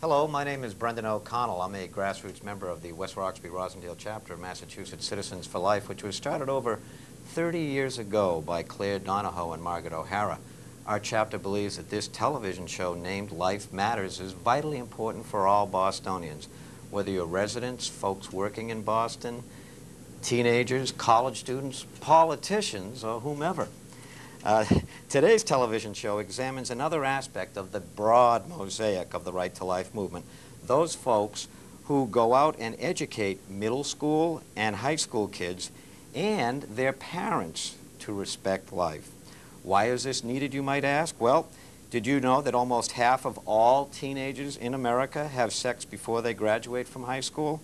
Hello, my name is Brendan O'Connell. I'm a grassroots member of the West Roxbury-Rosendale chapter of Massachusetts Citizens for Life, which was started over 30 years ago by Claire Donahoe and Margaret O'Hara. Our chapter believes that this television show named Life Matters is vitally important for all Bostonians, whether you're residents, folks working in Boston, teenagers, college students, politicians, or whomever. Today's television show examines another aspect of the broad mosaic of the Right to Life movement, those folks who go out and educate middle school and high school kids and their parents to respect life. Why is this needed, you might ask? Well, did you know that almost half of all teenagers in America have sex before they graduate from high school?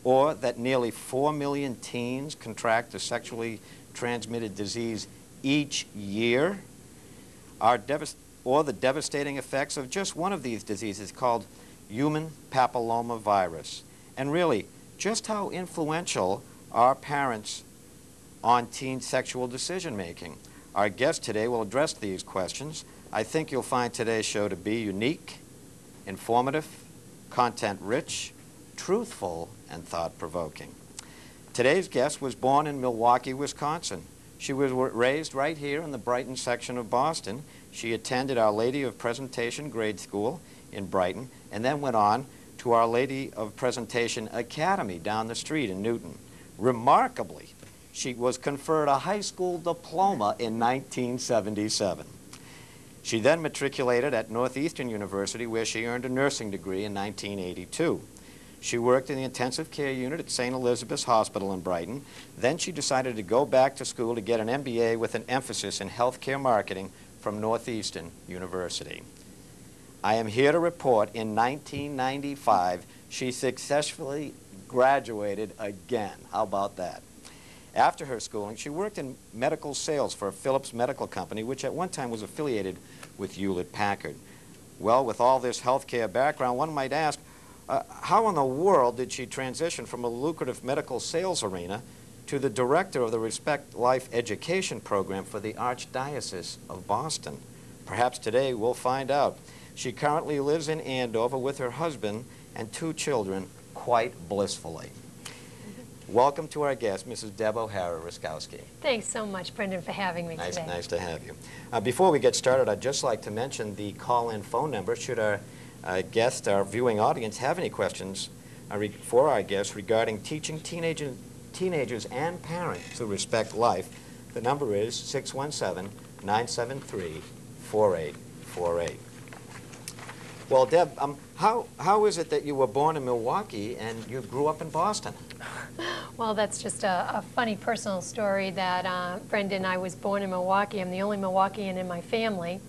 Or that nearly 4 million teens contract a sexually transmitted disease each year? Or the devastating effects of just one of these diseases called human papillomavirus. And really, just how influential are parents on teen sexual decision-making? Our guest today will address these questions. I think you'll find today's show to be unique, informative, content-rich, truthful, and thought-provoking. Today's guest was born in Milwaukee, Wisconsin. She was raised right here in the Brighton section of Boston. She attended Our Lady of Presentation grade school in Brighton and then went on to Our Lady of Presentation Academy down the street in Newton. Remarkably, she was conferred a high school diploma in 1977. She then matriculated at Northeastern University, where she earned a nursing degree in 1982. She worked in the intensive care unit at St. Elizabeth's Hospital in Brighton. Then she decided to go back to school to get an MBA with an emphasis in healthcare marketing from Northeastern University. I am here to report in 1995, she successfully graduated again. How about that? After her schooling, she worked in medical sales for Philips Medical Company, which at one time was affiliated with Hewlett-Packard. Well, with all this healthcare background, one might ask, how in the world did she transition from a lucrative medical sales arena to the director of the Respect Life Education Program for the Archdiocese of Boston? Perhaps today we'll find out. She currently lives in Andover with her husband and 2 children quite blissfully. Welcome to our guest, Mrs. Deb O'Hara Ruscowski. Thanks so much, Brendan, for having me today. Nice to have you. Before we get started, I'd just like to mention the call-in phone number. Should our guest, our viewing audience, have any questions for our guests regarding teaching teenagers and parents to respect life, the number is 617-973-4848. Well, Deb, how is it that you were born in Milwaukee and you grew up in Boston? Well, that's just a funny personal story that, Brendan, I was born in Milwaukee. I'm the only Milwaukeean in my family.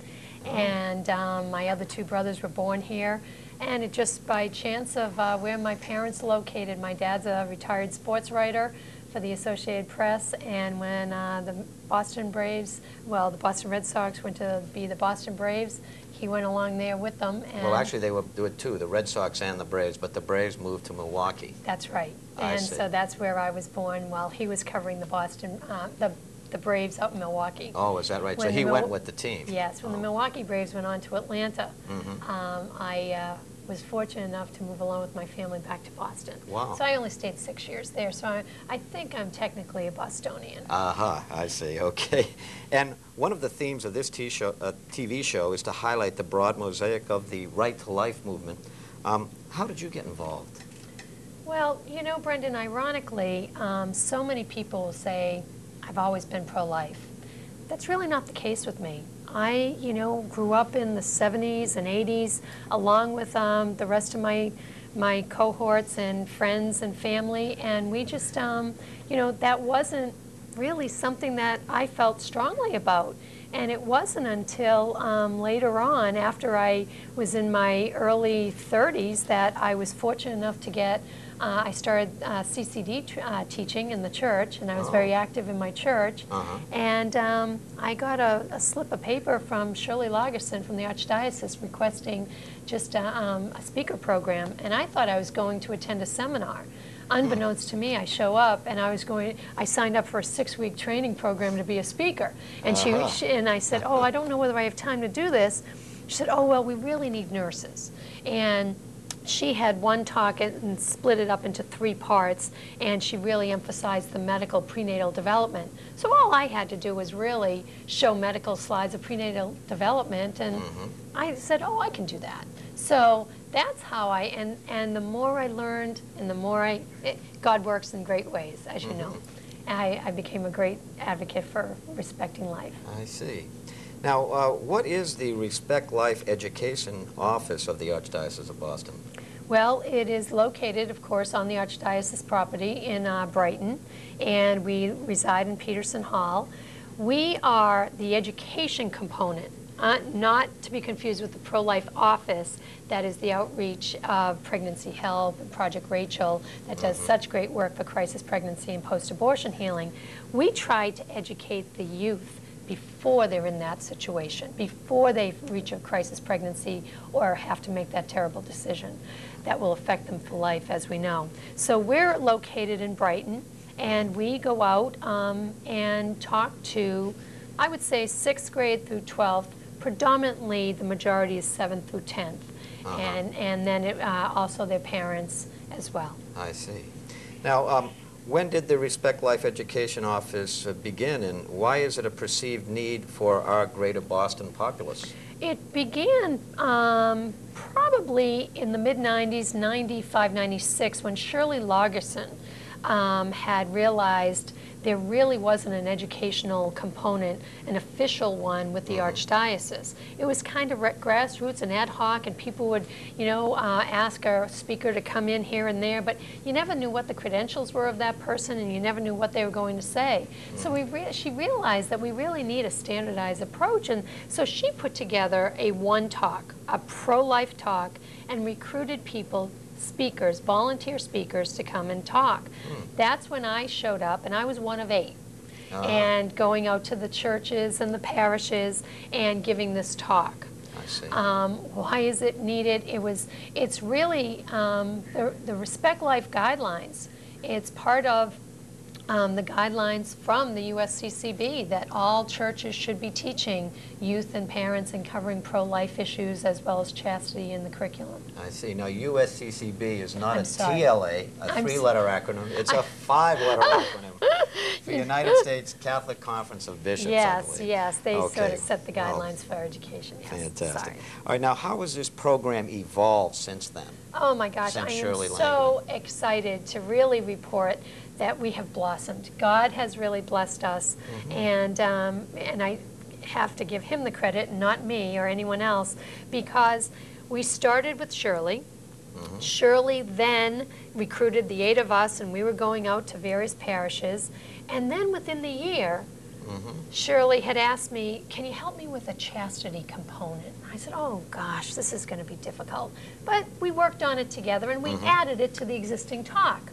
And my other 2 brothers were born here. And it just by chance of where my parents located. My dad's a retired sports writer for the Associated Press. And when the Boston Braves, well, the Boston Red Sox went to be the Boston Braves, he went along there with them. And well, actually, there were 2, the Red Sox and the Braves, but the Braves moved to Milwaukee. That's right. And so that's where I was born while he was covering the Boston, the Braves out in Milwaukee. Oh, is that right? So he went with the team. Yes. When the Milwaukee Braves went on to Atlanta, I was fortunate enough to move along with my family back to Boston. Wow. So I only stayed 6 years there. So I think I'm technically a Bostonian. I see. Okay. And one of the themes of this TV show is to highlight the broad mosaic of the Right to Life movement. How did you get involved? Well, you know, Brendan, ironically, so many people say, I've always been pro-life. That's really not the case with me. I, grew up in the 70s and 80s along with the rest of my cohorts and friends and family, and we just, that wasn't really something that I felt strongly about. And it wasn't until later on, after I was in my early 30s, that I was fortunate enough to get I started CCD teaching in the church, and I was very active in my church. And I got a slip of paper from Shirley Lagerson from the Archdiocese requesting just a speaker program, and I thought I was going to attend a seminar. Unbeknownst to me, I show up, and I signed up for a 6-week training program to be a speaker. And and I said, oh, I don't know whether I have time to do this. She said, oh, well, we really need nurses. And she had one talk and split it up into 3 parts, and she really emphasized the medical prenatal development. So all I had to do was really show medical slides of prenatal development, and I said, oh, I can do that. So that's how and the more I learned, and the more God works in great ways, as you know. I became a great advocate for respecting life. I see. Now, what is the Respect Life Education Office of the Archdiocese of Boston? Well, it is located, of course, on the Archdiocese property in Brighton, and we reside in Peterson Hall. We are the education component, not to be confused with the Pro-Life Office, that is the outreach of pregnancy help and Project Rachel that does such great work for crisis pregnancy and post-abortion healing. We try to educate the youth before they're in that situation, before they reach a crisis pregnancy or have to make that terrible decision that will affect them for life, as we know. So we're located in Brighton, and we go out and talk to, I would say, 6th grade through 12th. Predominantly, the majority is 7th through 10th, and then also their parents as well. I see. Now, when did the Respect Life Education Office begin, and why is it a perceived need for our greater Boston populace? It began probably in the mid-90s, 95, 96, when Shirley Lagerson had realized there really wasn't an educational component, an official one with the Archdiocese. It was kind of grassroots and ad hoc, and people would, you know, ask our speaker to come in here and there, but you never knew what the credentials were of that person, and you never knew what they were going to say. So she realized that we really need a standardized approach, and so she put together a one talk, a pro-life talk, and recruited people, speakers, volunteer speakers, to come and talk. That's when I showed up, and I was one of 8. And going out to the churches and the parishes and giving this talk. I see. Why is it needed? It's really the Respect Life guidelines. It's part of the guidelines from the USCCB that all churches should be teaching youth and parents and covering pro-life issues as well as chastity in the curriculum. I see. Now, USCCB is not I'm a sorry. TLA, a 3-letter acronym. It's a 5-letter acronym for United States Catholic Conference of Bishops, I Yes, believe. yes, they sort Okay. of set the Well, guidelines for education. Yes. Fantastic. Sorry. All right, now, how has this program evolved since then? Oh my gosh, Since I am Shirley so excited to really report that we have blossomed. God has really blessed us, and I have to give him the credit, not me or anyone else, because we started with Shirley. Shirley then recruited the 8 of us, and we were going out to various parishes, and then within the year, Shirley had asked me, can you help me with a chastity component? I said, oh gosh, this is going to be difficult. But we worked on it together, and we added it to the existing talk.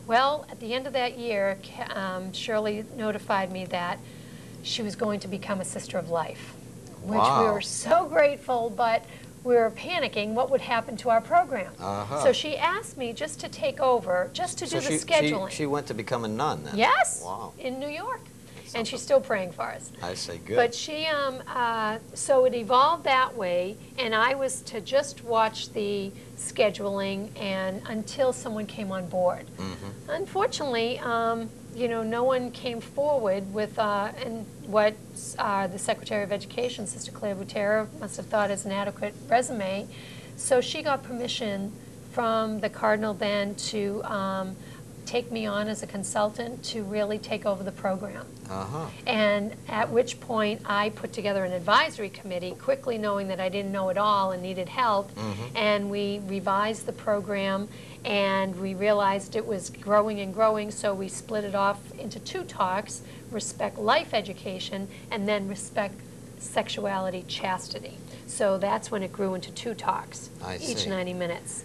Well, at the end of that year, Shirley notified me that she was going to become a Sister of Life, which we were so grateful, but we were panicking what would happen to our program. So she asked me just to take over, just to do the scheduling. She went to become a nun then? Yes, Wow. in New York. And she's still praying for us. I say good. But she, so it evolved that way, and I was to just watch the scheduling and until someone came on board. Unfortunately, you know, no one came forward with and what the Secretary of Education, Sister Claire Butera, must have thought is an adequate resume. So she got permission from the Cardinal then to take me on as a consultant to really take over the program. And at which point I put together an advisory committee, quickly knowing that I didn't know it all and needed help, and we revised the program, and we realized it was growing and growing, so we split it off into 2 talks, Respect Life Education, and then Respect Sexuality Chastity. So that's when it grew into 2 talks, each 90 minutes.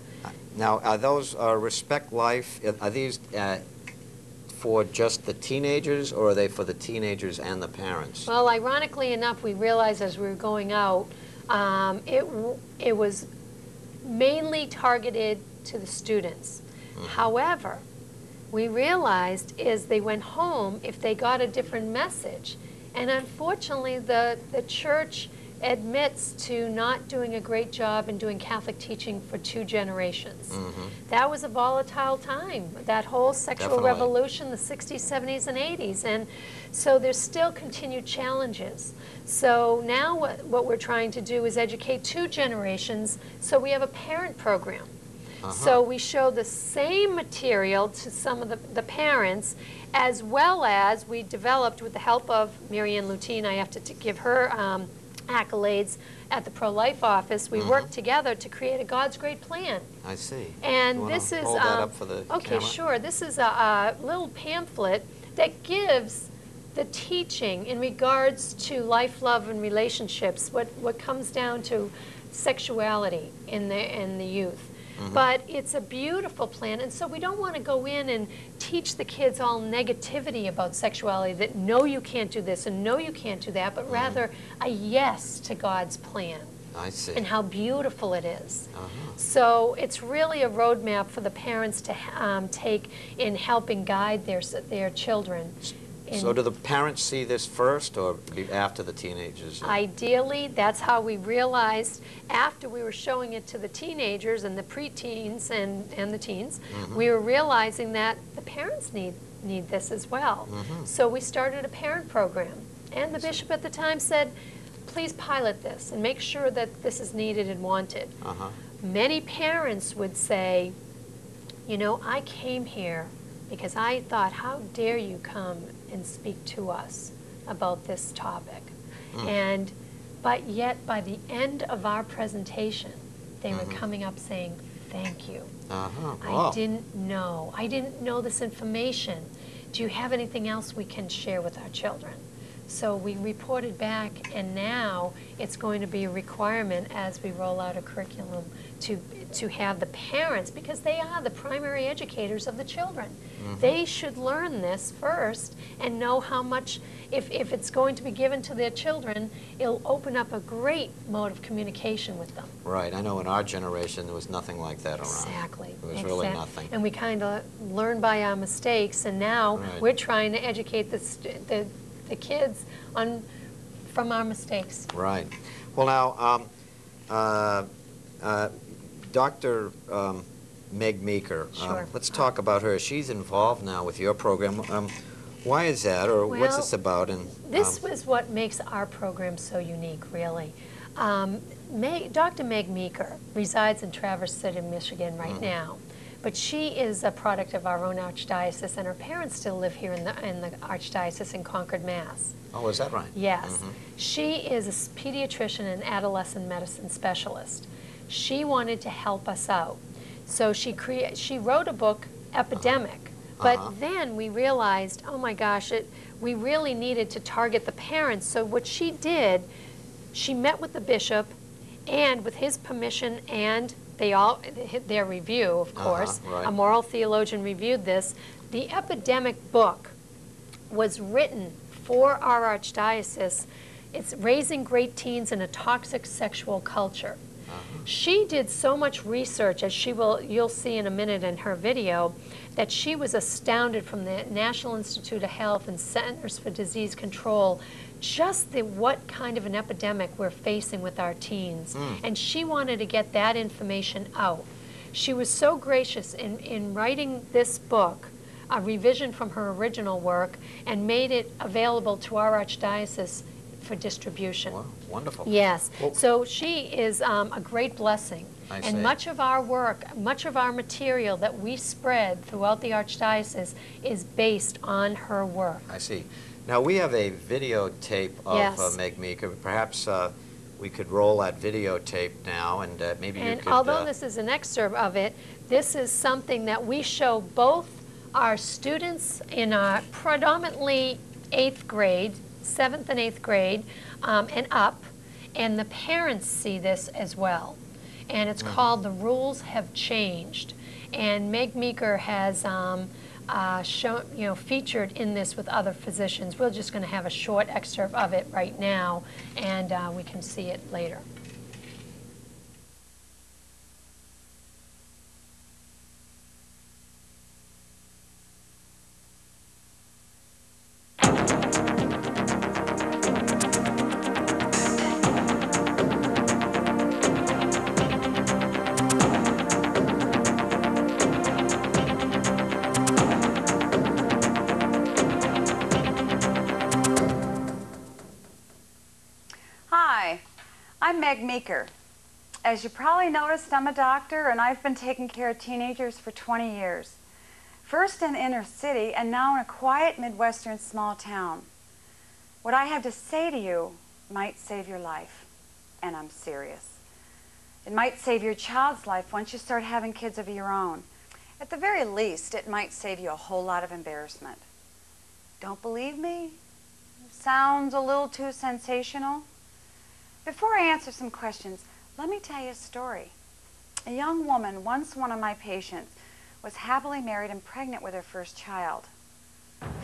Now, are those Respect Life, are these for just the teenagers, or are they for the teenagers and the parents? Well, ironically enough, we realized as we were going out, it was mainly targeted to the students. However, we realized as they went home, if they got a different message, and unfortunately the church admits to not doing a great job in doing Catholic teaching for 2 generations. That was a volatile time, that whole sexual Definitely. revolution, the 60s, 70s, and 80s. And so there's still continued challenges. So now what we're trying to do is educate 2 generations, so we have a parent program. So we show the same material to some of the parents, as well as we developed, with the help of Marianne Lutine, I have to give her accolades, at the pro-life office, we worked together to create a God's Great Plan. I see. And this is, hold that up for the okay, camera? sure. This is a little pamphlet that gives the teaching in regards to life, love, and relationships, what comes down to sexuality in the youth. But it's a beautiful plan, and so we don't want to go in and teach the kids all negativity about sexuality, that no, you can't do this and no, you can't do that, but rather a yes to God's plan. I see. And how beautiful it is. So it's really a roadmap for the parents to take in helping guide their children. So do the parents see this first or after the teenagers? Ideally, that's how we realized, after we were showing it to the teenagers and the preteens and the teens, we were realizing that the parents need this as well. So we started a parent program. And the bishop at the time said, please pilot this and make sure that this is needed and wanted. Many parents would say, you know, I came here because I thought, how dare you come and speak to us about this topic? But yet, by the end of our presentation, they were coming up saying, thank you. I didn't know this information. Do you have anything else we can share with our children? So we reported back, and now it's going to be a requirement as we roll out a curriculum to have the parents, because they are the primary educators of the children. They should learn this first and know how much, if it's going to be given to their children, it'll open up a great mode of communication with them. Right. I know in our generation there was nothing like that around. Exactly. There was really nothing. And we kind of learn by our mistakes, and now we're trying to educate the kids from our mistakes. Right. Well, now, Dr. Meg Meeker, let's talk about her. She's involved now with your program. Why is that, or what's this about? And this was what makes our program so unique, really. Dr. Meg Meeker resides in Traverse City, Michigan right now. But she is a product of our own Archdiocese, and her parents still live here in the Archdiocese in Concord, Mass. Oh, is that right? Yes. She is a pediatrician and adolescent medicine specialist. She wanted to help us out. So she wrote a book, Epidemic. But then we realized, oh my gosh, we really needed to target the parents. So what she did, she met with the bishop, and with his permission and their review, of course, a moral theologian reviewed this. The Epidemic book was written for our Archdiocese. It's Raising Great Teens in a Toxic Sexual Culture. She did so much research, as you'll see in a minute in her video, that she was astounded, from the National Institute of Health and Centers for Disease Control, just what kind of an epidemic we're facing with our teens. And she wanted to get that information out. She was so gracious in writing this book, a revision from her original work, and made it available to our Archdiocese for distribution. Wow, wonderful. Yes. Well, so she is a great blessing. And much of our work, much of our material that we spread throughout the Archdiocese is based on her work. I see. Now, we have a videotape of Meg Meeker. Perhaps we could roll that videotape now, and maybe you could... And although this is an excerpt of it, this is something that we show both our students in our predominantly 8th grade, 7th and 8th grade, and up, and the parents see this as well. And it's called The Rules Have Changed. And Meg Meeker has featured in this with other physicians. We're just going to have a short excerpt of it right now, and we can see it later. I'm Meg Meeker. As you probably noticed, I'm a doctor and I've been taking care of teenagers for 20 years. First in the inner city and now in a quiet Midwestern small town. What I have to say to you might save your life, and I'm serious. It might save your child's life once you start having kids of your own. At the very least, it might save you a whole lot of embarrassment. Don't believe me? Sounds a little too sensational? Before I answer some questions, let me tell you a story. A young woman, once one of my patients, was happily married and pregnant with her first child.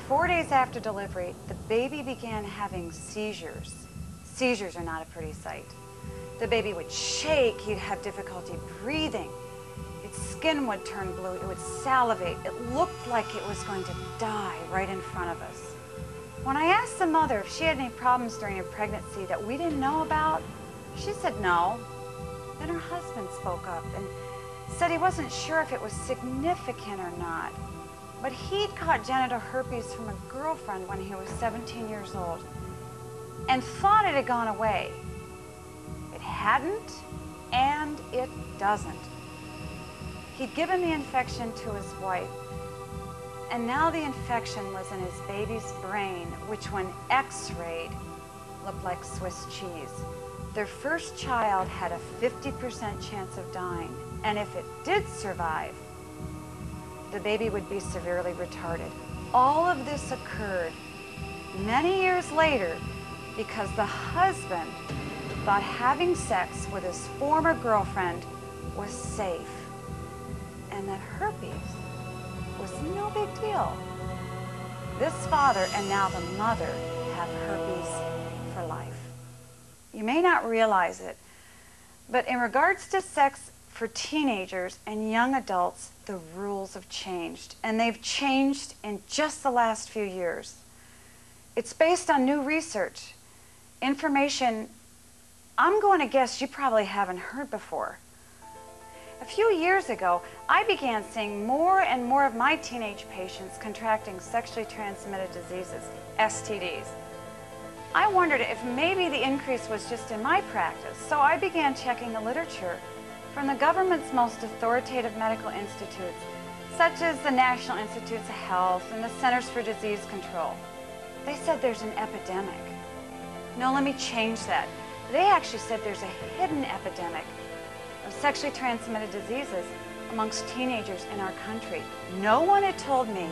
4 days after delivery, the baby began having seizures. Seizures are not a pretty sight. The baby would shake, he'd have difficulty breathing. Its skin would turn blue, it would salivate. It looked like it was going to die right in front of us. When I asked the mother if she had any problems during her pregnancy that we didn't know about, she said no. Then her husband spoke up and said he wasn't sure if it was significant or not, but he'd caught genital herpes from a girlfriend when he was 17 years old and thought it had gone away. It hadn't, and it doesn't. He'd given the infection to his wife, and now the infection was in his baby's brain, which when x-rayed looked like Swiss cheese. Their first child had a 50% chance of dying, and if it did survive, the baby would be severely retarded. All of this occurred many years later because the husband thought having sex with his former girlfriend was safe, and that herpes was no big deal. This father and now the mother have herpes for life. You may not realize it, but in regards to sex for teenagers and young adults, the rules have changed, and they've changed in just the last few years. It's based on new research, information I'm going to guess you probably haven't heard before. A few years ago, I began seeing more and more of my teenage patients contracting sexually transmitted diseases, STDs. I wondered if maybe the increase was just in my practice, so I began checking the literature from the government's most authoritative medical institutes, such as the National Institutes of Health and the Centers for Disease Control. They said there's an epidemic. No, let me change that. They actually said there's a hidden epidemic of sexually transmitted diseases amongst teenagers in our country. No one had told me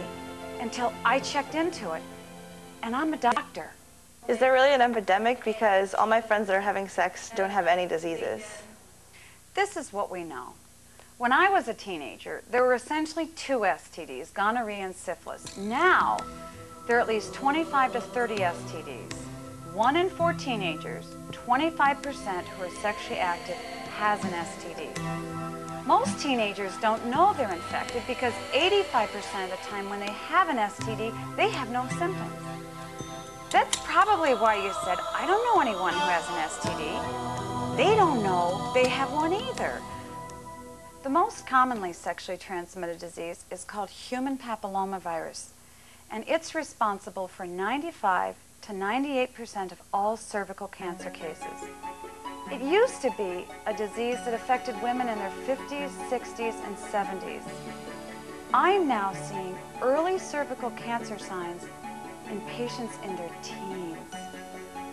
until I checked into it, and I'm a doctor. Is there really an epidemic? Because all my friends that are having sex don't have any diseases. This is what we know. When I was a teenager, there were essentially 2 STDs, gonorrhea and syphilis. Now, there are at least 25 to 30 STDs. 1 in 4 teenagers, 25% who are sexually active, has an STD. Most teenagers don't know they're infected because 85% of the time when they have an STD, they have no symptoms. That's probably why you said, I don't know anyone who has an STD. They don't know they have one either. The most commonly sexually transmitted disease is called human papillomavirus, and it's responsible for 95 to 98% of all cervical cancer cases. It used to be a disease that affected women in their 50s, 60s, and 70s. I'm now seeing early cervical cancer signs in patients in their teens.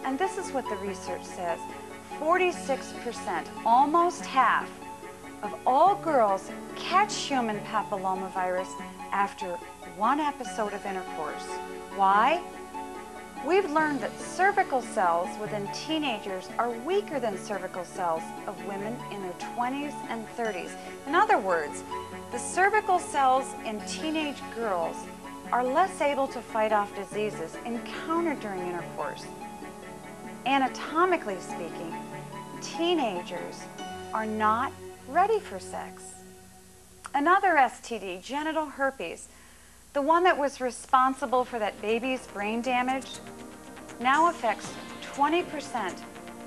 And this is what the research says. 46%, almost half, of all girls catch human papillomavirus after 1 episode of intercourse. Why? We've learned that cervical cells within teenagers are weaker than cervical cells of women in their 20s and 30s. In other words, the cervical cells in teenage girls are less able to fight off diseases encountered during intercourse. Anatomically speaking, teenagers are not ready for sex. Another STD, genital herpes, the one that was responsible for that baby's brain damage, now affects 20%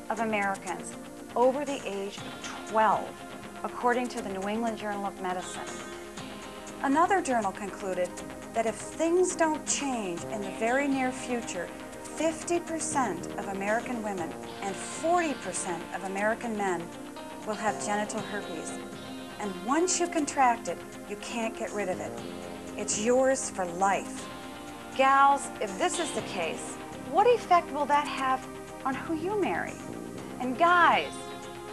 of Americans over the age of 12, according to the New England Journal of Medicine. Another journal concluded that if things don't change in the very near future, 50% of American women and 40% of American men will have genital herpes. And once you contract it, you can't get rid of it. It's yours for life. Gals, if this is the case, what effect will that have on who you marry? And guys,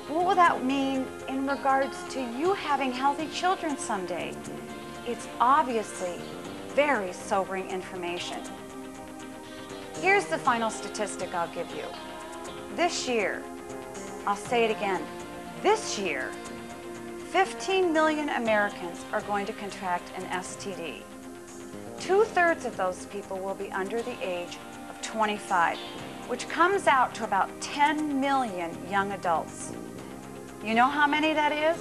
what will that mean in regards to you having healthy children someday? It's obviously very sobering information. Here's the final statistic I'll give you. This year, I'll say it again, this year, 15 million Americans are going to contract an STD. 2/3 of those people will be under the age of 25, which comes out to about 10 million young adults. You know how many that is?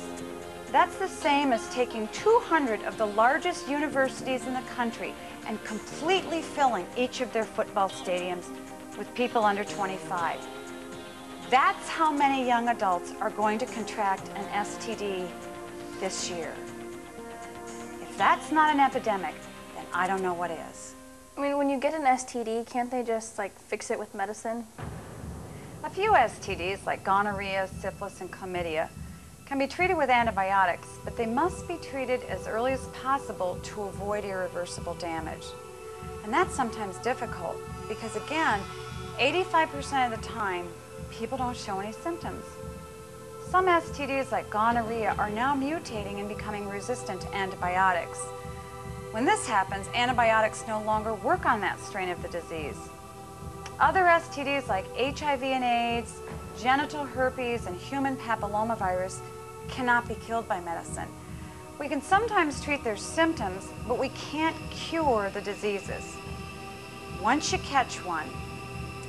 That's the same as taking 200 of the largest universities in the country and completely filling each of their football stadiums with people under 25. That's how many young adults are going to contract an STD this year. If that's not an epidemic, then I don't know what is. I mean, when you get an STD, can't they just like fix it with medicine? A few STDs like gonorrhea, syphilis, and chlamydia can be treated with antibiotics, but they must be treated as early as possible to avoid irreversible damage. And that's sometimes difficult because, again, 85% of the time, people don't show any symptoms. Some STDs like gonorrhea are now mutating and becoming resistant to antibiotics. When this happens, antibiotics no longer work on that strain of the disease. Other STDs like HIV and AIDS, genital herpes, and human papillomavirus cannot be killed by medicine. We can sometimes treat their symptoms, but we can't cure the diseases. Once you catch one,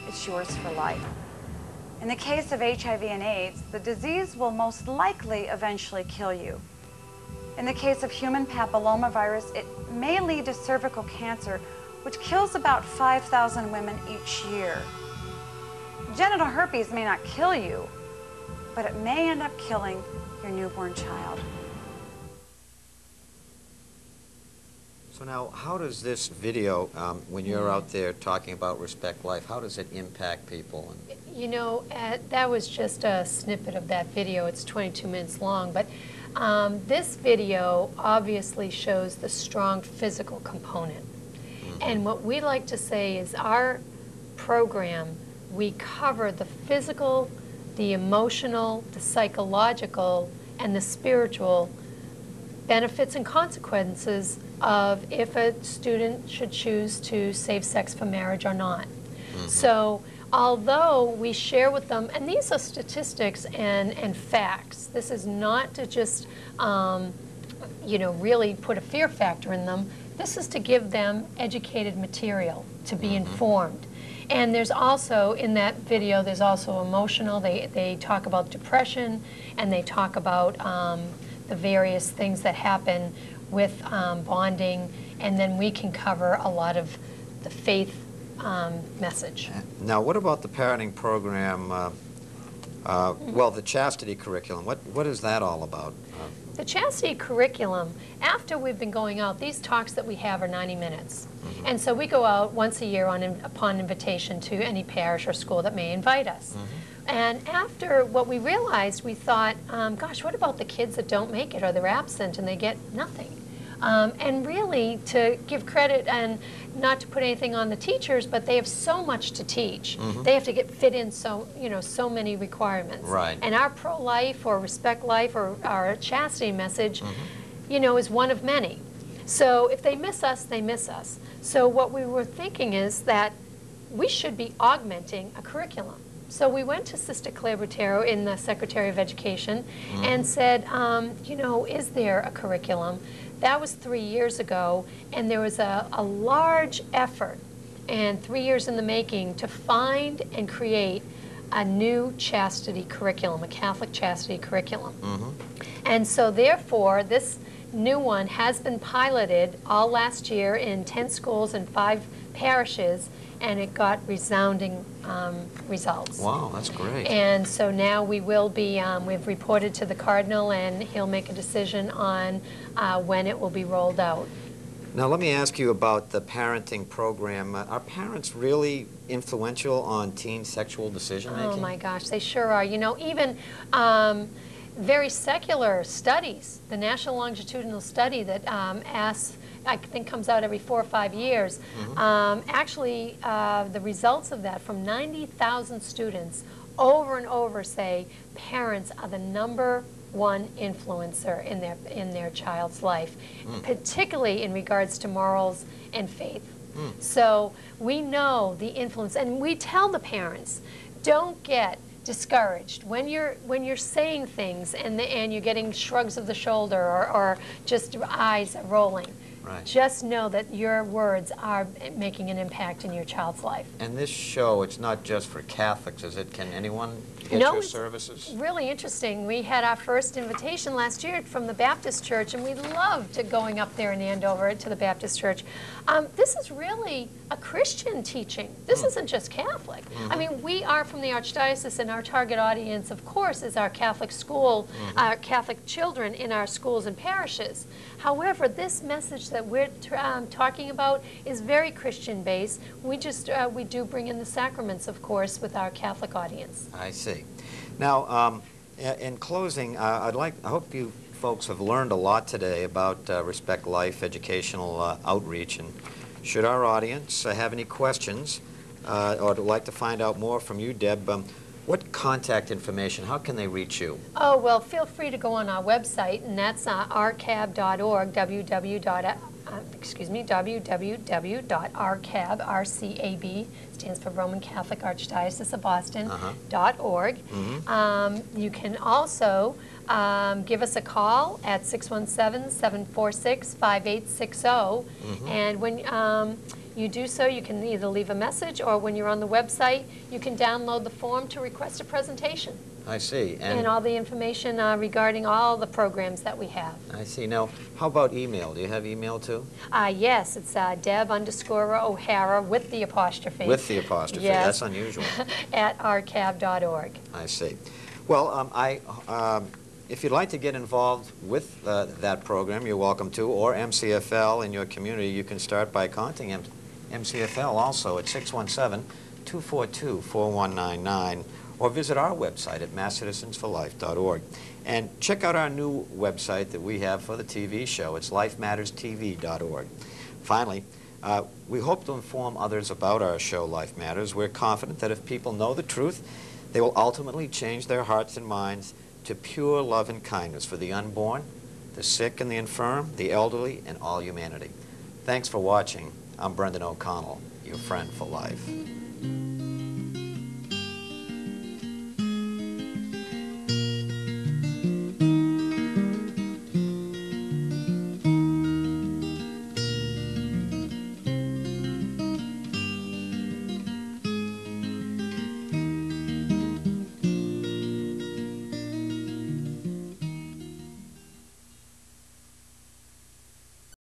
it's yours for life. In the case of HIV and AIDS, the disease will most likely eventually kill you. In the case of human papillomavirus, it may lead to cervical cancer, which kills about 5,000 women each year. Genital herpes may not kill you, but it may end up killing your newborn child. So now, how does this video, when you're out there talking about Respect Life, how does it impact people? You know, that was just a snippet of that video. It's 22 minutes long, but this video obviously shows the strong physical component. And what we like to say is our program, we cover the physical, the emotional, the psychological, and the spiritual benefits and consequences of if a student should choose to save sex for marriage or not. So although we share with them, and these are statistics and facts, this is not to just you know, really put a fear factor in them. This is to give them educated material, to be informed. And there's also, in that video, there's also emotional. They talk about depression, and they talk about the various things that happen with bonding, and then we can cover a lot of the faith message. Now, what about the parenting program, well, the chastity curriculum? What is that all about? The chastity curriculum, after we've been going out, these talks that we have are 90 minutes. And so we go out once a year upon invitation to any parish or school that may invite us. And after what we realized, we thought, gosh, what about the kids that don't make it or they're absent and they get nothing? And really, to give credit and not to put anything on the teachers, but they have so much to teach. They have to fit in so many requirements. Right. And our pro-life or respect life or our chastity message, is one of many. So if they miss us, they miss us. So what we were thinking is that we should be augmenting a curriculum. So we went to Sister Claire Botero in the Secretary of Education and said, is there a curriculum? That was 3 years ago, and there was a large effort, and 3 years in the making, to find and create a new chastity curriculum, a Catholic chastity curriculum. And so therefore, this new one has been piloted all last year in 10 schools and 5 parishes, and it got resounding results. Wow, that's great. And so now we will be, we've reported to the Cardinal, and he'll make a decision on when it will be rolled out. Now, let me ask you about the parenting program. Are parents really influential on teen sexual decision-making? Oh my gosh, they sure are. You know, even very secular studies, the National Longitudinal Study that asks, I think comes out every 4 or 5 years, actually the results of that from 90,000 students over and over say parents are the #1 influencer in their child's life, particularly in regards to morals and faith. So we know the influence, and we tell the parents, don't get discouraged when you're saying things and you're getting shrugs of the shoulder or just your eyes rolling. Right. Just know that your words are making an impact in your child's life. And this show, it's not just for Catholics, is it? Can anyone get No, your it's services? really interesting. We had our first invitation last year from the Baptist Church, and we loved going up there in Andover to the Baptist Church. This is really a Christian teaching. This isn't just Catholic. I mean, we are from the Archdiocese, and our target audience, of course, is our Catholic school, our Catholic children in our schools and parishes. However, this message that we're talking about is very Christian-based. We do bring in the sacraments, of course, with our Catholic audience. I see. Now, in closing, I hope you folks have learned a lot today about Respect Life educational outreach. And should our audience have any questions or would like to find out more from you, Deb, what contact information, how can they reach you? Oh, well, feel free to go on our website, and that's rcab.org, www.rcab, R-C-A-B, stands for Roman Catholic Archdiocese of Boston, .org. You can also give us a call at 617-746-5860, and when you do so, you can either leave a message, or when you're on the website, you can download the form to request a presentation. I see. And all the information regarding all the programs that we have. I see. Now, how about email? Do you have email too? Yes, it's Deb_O'Hara with the apostrophe. With the apostrophe. Yes. That's unusual. at rcab.org. I see. Well, if you'd like to get involved with that program, you're welcome to, or MCFL in your community. You can start by contacting MCFL also at 617-242-4199, or visit our website at masscitizensforlife.org. And check out our new website that we have for the TV show. It's lifematterstv.org. Finally, we hope to inform others about our show, Life Matters. We're confident that if people know the truth, they will ultimately change their hearts and minds to pure love and kindness for the unborn, the sick and the infirm, the elderly, and all humanity. Thanks for watching. I'm Brendan O'Connell, your friend for life.